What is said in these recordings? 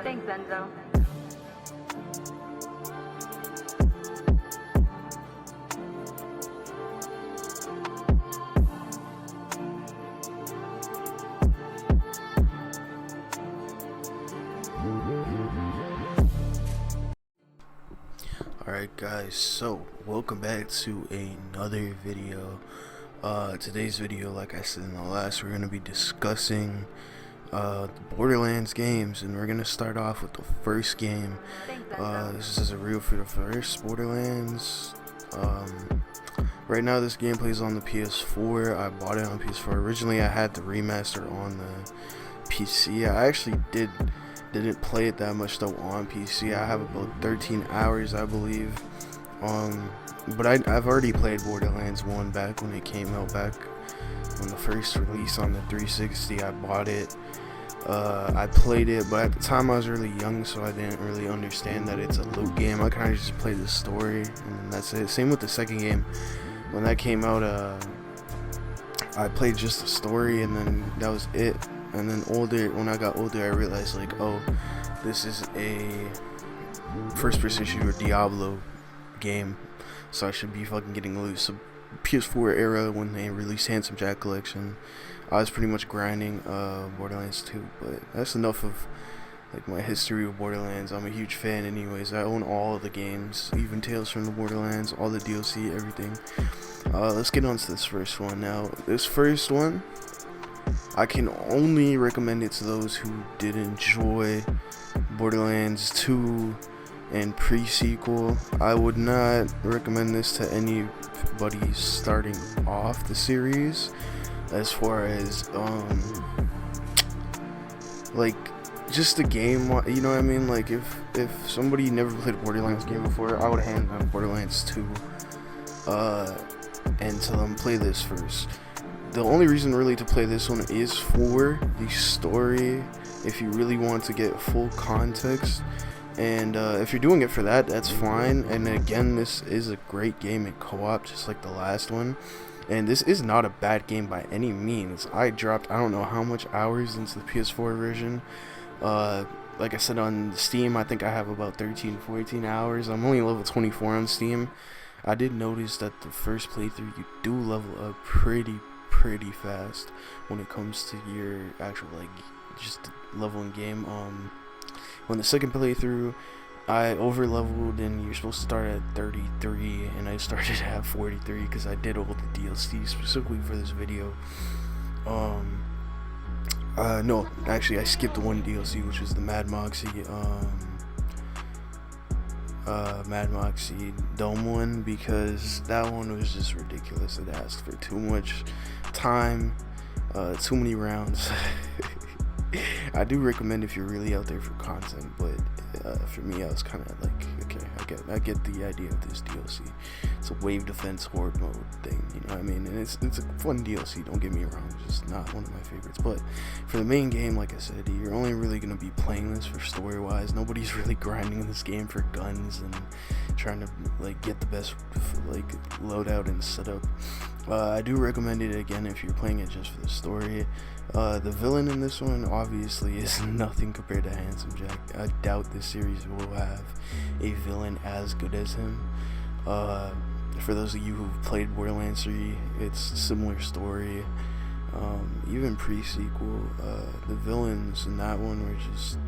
Thanks, Enzo. Alright guys, so welcome back to another video. Today's video, like I said in the last, we're going to be discussing the Borderlands games, and we're going to start off with the first game. This is a review for the first Borderlands. Right now this game plays on the PS4. I bought it on PS4. Originally I had the remaster on the PC. I actually didn't play it that much though on PC. I have about 13 hours, I believe. But I've already played Borderlands 1 back when it came out, back when the first release on the 360. I bought it. I played it, but at the time I was really young, so I didn't really understand that it's a loot game. I kind of just played the story, and that's it. Same with the second game. When that came out, I played just the story, and then that was it. And then when I got older, I realized, like, oh, this is a first-person shooter Diablo game, so I should be fucking getting loot. So PS4 era, when they released Handsome Jack Collection, I was pretty much grinding Borderlands 2. But that's enough of like my history of Borderlands. I'm a huge fan anyways. I own all of the games, even Tales from the Borderlands, all the DLC, everything. Let's get on to this first one. Now, this first one, I can only recommend it to those who did enjoy Borderlands 2 and pre-sequel. I would not recommend this to anybody starting off the series, as far as like just the game, you know what I mean? Like if somebody never played a Borderlands game before, I would hand them Borderlands 2 and tell them play this first. The only reason really to play this one is for the story, if you really want to get full context. And if you're doing it for that, that's fine. And again, this is a great game in co-op, just like the last one. And this is not a bad game by any means. I dropped, I don't know how much hours into the PS4 version. Like I said, on Steam, I think I have about 13-14 hours. I'm only level 24 on Steam. I did notice that the first playthrough, you do level up pretty fast when it comes to your actual, like, just leveling game. When the second playthrough, I over leveled, and you're supposed to start at 33, and I started at 43 because I did all the DLC specifically for this video. No, actually I skipped one DLC, which was the Mad Moxie Dome one, because that one was just ridiculous. It asked for too much time, too many rounds. I do recommend if you're really out there for content, but for me, I was kind of like, okay, I get the idea of this DLC. It's a wave defense horde mode thing, you know what I mean? And it's a fun DLC, don't get me wrong, it's just not one of my favorites. But for the main game, like I said, you're only really going to be playing this for story-wise. Nobody's really grinding this game for guns and trying to, like, get the best, like, loadout and setup. I do recommend it, again, if you're playing it just for the story. The villain in this one obviously is nothing compared to Handsome Jack. I doubt this series will have a villain as good as him. For those of you who've played Borderlands 3, it's a similar story. Even pre-sequel, the villains in that one were just,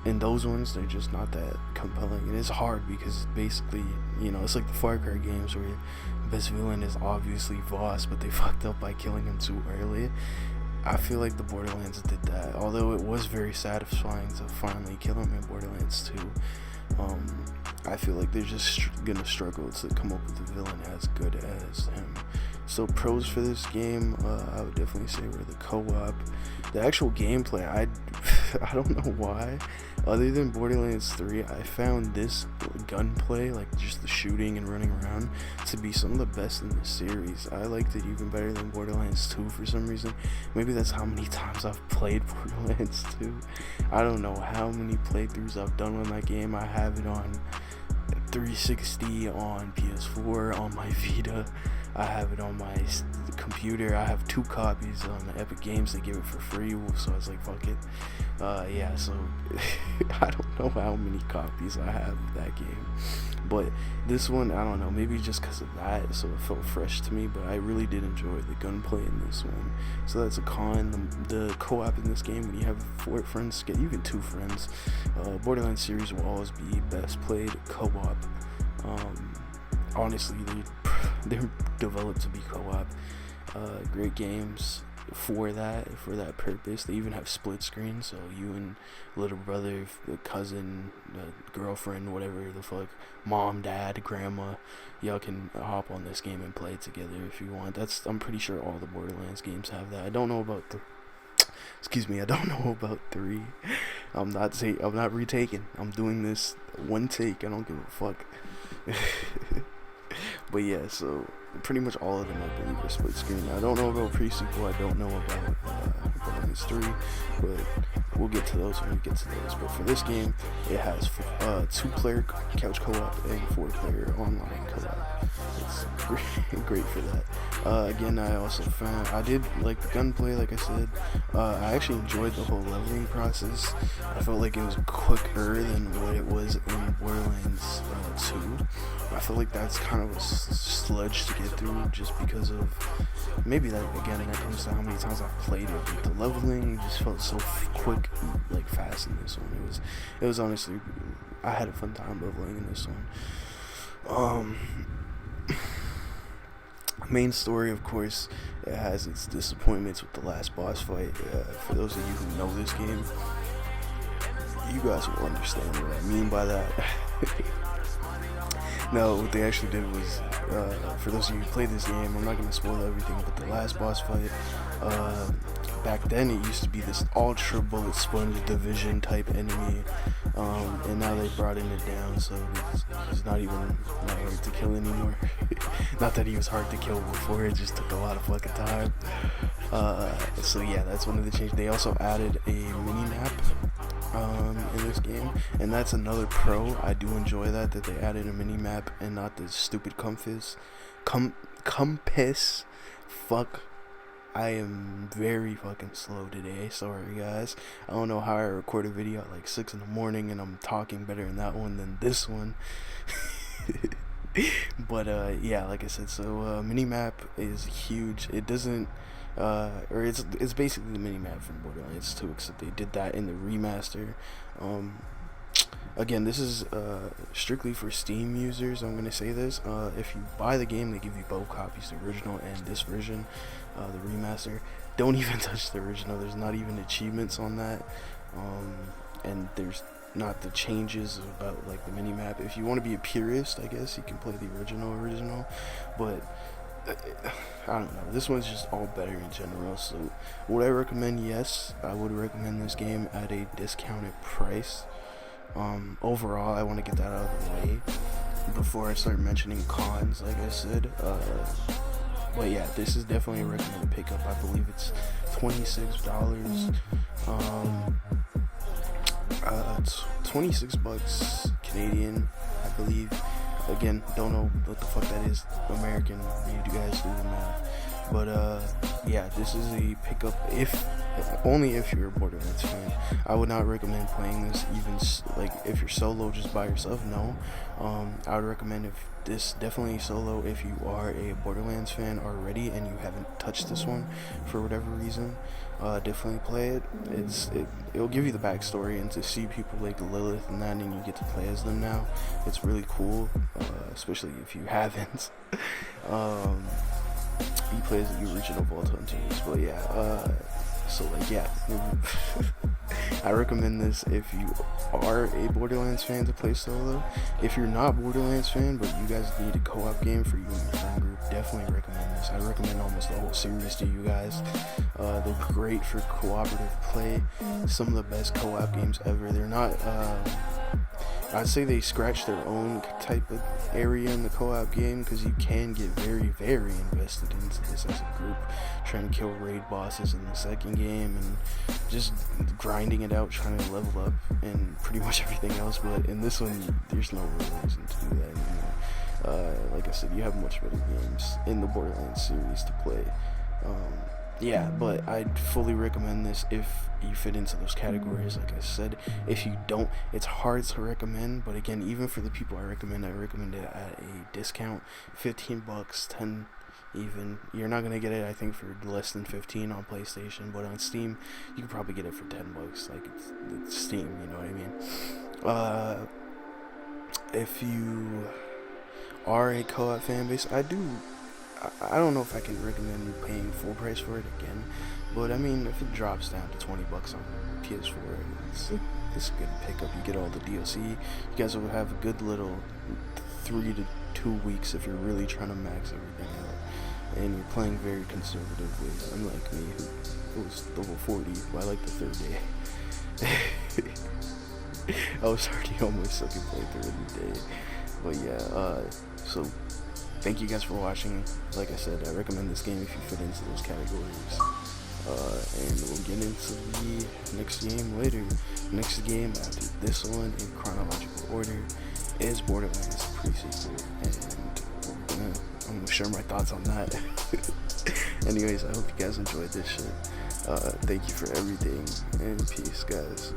in those ones, they're just not that compelling. And it's hard because basically, you know, it's like the Far Cry games where the best villain is obviously Voss, but they fucked up by killing him too early. I feel like the Borderlands did that, although it was very satisfying to finally kill him in Borderlands 2. I feel like they're just gonna struggle to come up with a villain as good as him. So pros for this game, I would definitely say were the co-op. The actual gameplay, I don't know why, other than Borderlands 3, I found this gunplay, like just the shooting and running around, to be some of the best in the series. I liked it even better than Borderlands 2 for some reason. Maybe that's how many times I've played Borderlands 2. I don't know how many playthroughs I've done on that game. I have it on 360, on PS4, on my Vita. I have it on my computer. I have 2 copies on Epic Games. They give it for free, so I was like, fuck it. Yeah, so I don't know how many copies I have of that game, but this one, I don't know, maybe just because of that, so it felt fresh to me. But I really did enjoy the gunplay in this one, so that's a con. The co-op in this game, when you have 4 friends, get even 2 friends. Borderlands series will always be best played co-op. Honestly, they're developed to be co-op. Great games for that purpose. They even have split screen, so you and little brother, cousin, girlfriend, whatever the fuck, mom, dad, grandma, y'all can hop on this game and play it together if you want. I'm pretty sure all the Borderlands games have that. I don't know about I don't know about 3. I'm not retaking. I'm doing this one take. I don't give a fuck. But yeah, so pretty much all of them, I believe, are split screen. I don't know about pre-sequel. I don't know about Borderlands 3, but we'll get to those when we get to those. But for this game, it has 2-player couch co-op and 4-player online co-op. It's great for that. Again, I did like the gunplay, like I said. I actually enjoyed the whole leveling process. I felt like it was quicker than what it was in Borderlands 2. I feel like that's kind of a sludge to get through, just because of maybe that, again, that comes to how many times I've played it. But the leveling just felt so quick, like fast in this one. It was honestly, I had a fun time leveling in this one. Main story, of course, it has its disappointments with the last boss fight. For those of you who know this game, you guys will understand what I mean by that. No, what they actually did was, for those of you who played this game, I'm not going to spoil everything, but the last boss fight, back then it used to be this ultra bullet sponge division type enemy, and now they brought it down, so he's not hard to kill anymore. Not that he was hard to kill before, it just took a lot of fucking time. So yeah, that's one of the changes. They also added a mini-map in this game, and that's another pro. I do enjoy that they added a mini map and not the stupid compass. Fuck, I am very fucking slow today, sorry guys. I don't know how I record a video at like 6 in the morning and I'm talking better in that one than this one. But yeah, like I said, so mini map is huge. It doesn't or it's basically the mini map from Borderlands 2, except they did that in the remaster. Again, this is strictly for Steam users. I'm gonna say this: if you buy the game, they give you both copies, the original and this version, the remaster. Don't even touch the original. There's not even achievements on that, and there's not the changes about like the mini map. If you want to be a purist, I guess you can play the original, but I don't know, this one's just all better in general. So would I recommend? Yes, I would recommend this game at a discounted price. Overall, I want to get that out of the way before I start mentioning cons, like I said. But yeah, this is definitely a recommended pickup. I believe it's $26. 26 bucks Canadian, I believe. Again, don't know what the fuck that is American. You guys do the math. But yeah, this is a pickup only if you're a Borderlands fan. I would not recommend playing this even like if you're solo just by yourself. No, I would recommend this definitely solo if you are a Borderlands fan already and you haven't touched this one for whatever reason. Definitely play it. It'll give you the backstory, and to see people like Lilith and that, and you get to play as them now. It's really cool, especially if you haven't. He plays the original Vault Hunters, but yeah, so like yeah, I recommend this if you are a Borderlands fan to play solo. If you're not a Borderlands fan, but you guys need a co-op game for you and your friend group, definitely recommend this. I recommend almost the whole series to you guys. They're great for cooperative play. Some of the best co-op games ever. They're not, I'd say they scratch their own type of area in the co-op game, because you can get very, very invested into this as a group, trying to kill raid bosses in the second game and just grinding it out, trying to level up and pretty much everything else. But in this one, there's no real reason to do that anymore. Like I said, you have much better games in the Borderlands series to play. Yeah, but I'd fully recommend this if you fit into those categories. Like I said, if you don't, it's hard to recommend. But again, even for the people I recommend it at a discount, $15, 10 even. You're not gonna get it, I think, for less than 15 on PlayStation, but on Steam, you can probably get it for $10. Like it's Steam, you know what I mean? If you are a co-op fan base, I don't know if I can recommend paying full price for it again, but I mean, if it drops down to $20 on PS4, it's a good pickup. You get all the DLC. You guys will have a good little 3 to 2 weeks if you're really trying to max everything out, and you're playing very conservatively, unlike me who was level 40 by like the third day. I was already on my second playthrough of the day, but yeah. So thank you guys for watching. Like I said, I recommend this game if you fit into those categories. And we'll get into the next game later. Next game after this one in chronological order is Borderlands pre-sequel, and I'm gonna share my thoughts on that. Anyways, I hope you guys enjoyed this shit. Thank you for everything, and peace, guys.